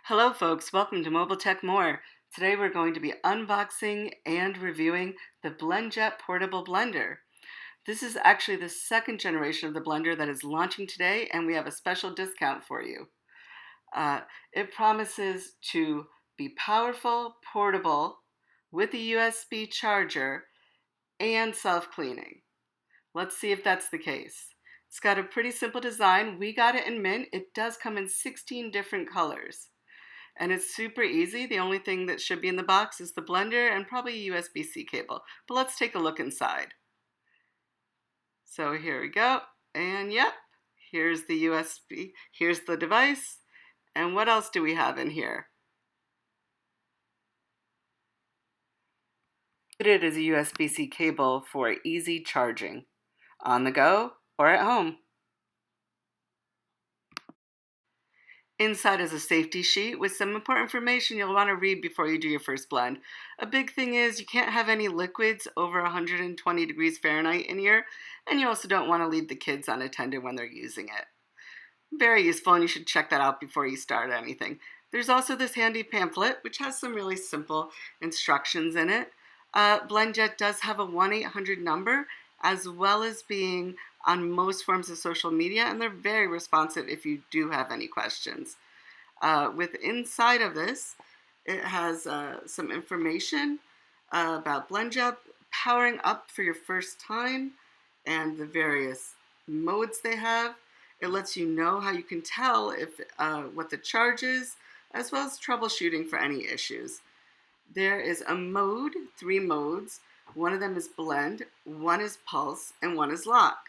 Hello folks, welcome to Mobile Tech More. Today we're going to be unboxing and reviewing the Blendjet Portable Blender. This is actually the second generation of the blender that is launching today, and we have a special discount for you. It promises to be powerful, portable, with a USB charger, and self-cleaning. Let's see if that's the case. It's got a pretty simple design. We got it in mint. It does come in 16 different colors. And it's super easy. The only thing that should be in the box is the blender and probably a USB-C cable. But let's take a look inside. So here we go. And yep, here's the USB, here's the device. And what else do we have in here? It is a USB-C cable for easy charging on the go or at home. Inside is a safety sheet with some important information you'll want to read before you do your first blend. A big thing is you can't have any liquids over 120 degrees Fahrenheit in here, and you also don't want to leave the kids unattended when they're using it. Very useful, and you should check that out before you start anything. There's also this handy pamphlet, which has some really simple instructions in it. Blendjet does have a 1-800 number, as well as being on most forms of social media, and they're very responsive if you do have any questions. With inside of this, it has some information about Blendjet, powering up for your first time, and the various modes they have. It lets you know how you can tell if what the charge is, as well as troubleshooting for any issues. There is a mode, 3 modes. One of them is blend, one is pulse, and one is lock.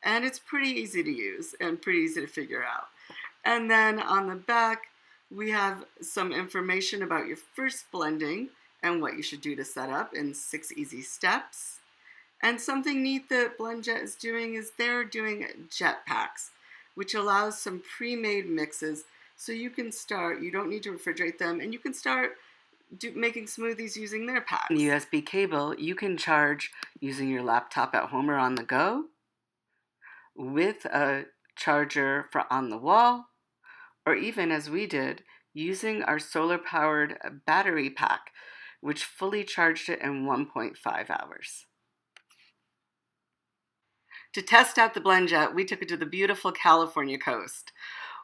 And it's pretty easy to use and pretty easy to figure out. And then on the back, we have some information about your first blending and what you should do to set up in 6 easy steps. And something neat that Blendjet is doing is they're doing jet packs, which allows some pre-made mixes so you can start, you don't need to refrigerate them, and you can start making smoothies using their packs. The USB cable you can charge using your laptop at home or on the go, with a charger for on the wall, or even as we did, using our solar-powered battery pack, which fully charged it in 1.5 hours. To test out the Blendjet, we took it to the beautiful California coast.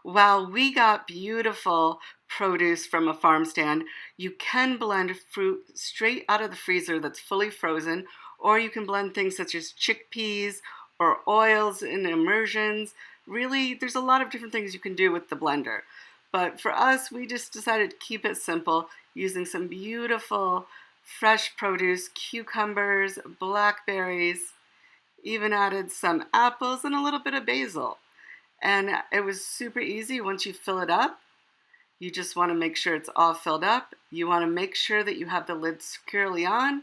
While we got beautiful produce from a farm stand, you can blend fruit straight out of the freezer that's fully frozen, or you can blend things such as chickpeas or oils in immersions. Really, there's a lot of different things you can do with the blender. But for us, we just decided to keep it simple, using some beautiful fresh produce, cucumbers, blackberries, even added some apples and a little bit of basil. And it was super easy once you fill it up. You just want to make sure it's all filled up. You want to make sure that you have the lid securely on.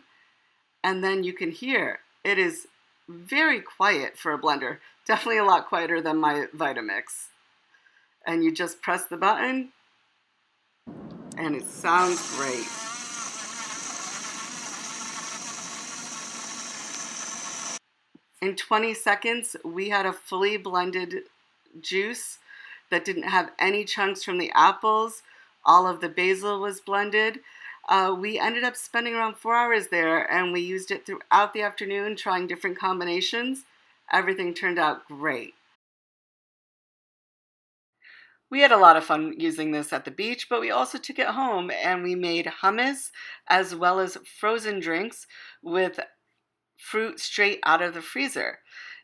And then you can hear it is very quiet for a blender. Definitely a lot quieter than my Vitamix. And you just press the button and it sounds great. In 20 seconds, we had a fully blended juice that didn't have any chunks from the apples. All of the basil was blended. We ended up spending around 4 hours there, and we used it throughout the afternoon trying different combinations. Everything turned out great. We had a lot of fun using this at the beach, but we also took it home and we made hummus as well as frozen drinks with fruit straight out of the freezer.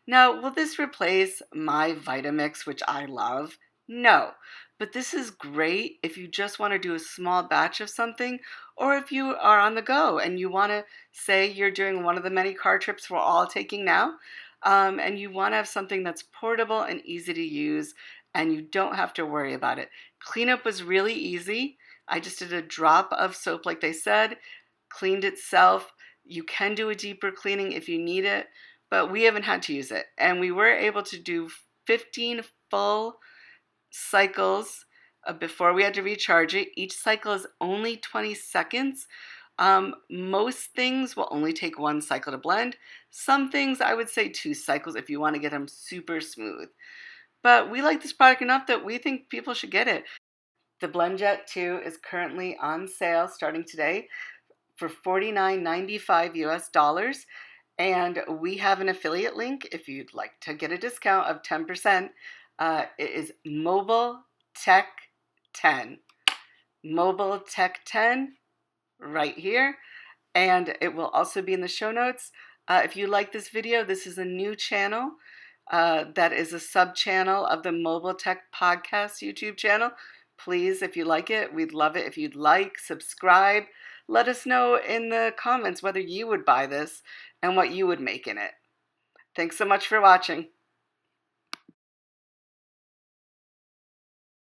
Now, will this replace my Vitamix, which I love? No, but this is great if you just want to do a small batch of something, or if you are on the go and you want to say you're doing one of the many car trips we're all taking now, and you want to have something that's portable and easy to use, and you don't have to worry about it. Cleanup was really easy. I just did a drop of soap like they said, cleaned itself. You can do a deeper cleaning if you need it, but we haven't had to use it. And we were able to do 15 full cycles before we had to recharge it. Each cycle is only 20 seconds. Most things will only take 1 cycle to blend. Some things I would say 2 cycles if you want to get them super smooth. But we like this product enough that we think people should get it. The Blendjet 2 is currently on sale starting today for $49.95 US. And we have an affiliate link if you'd like to get a discount of 10%. It is Mobile Tech 10. Mobile Tech 10 right here. And it will also be in the show notes. If you like this video, this is a new channel that is a sub-channel of the Mobile Tech Podcast YouTube channel. Please, if you like it, we'd love it if you'd like, subscribe. Let us know in the comments whether you would buy this and what you would make in it. Thanks so much for watching.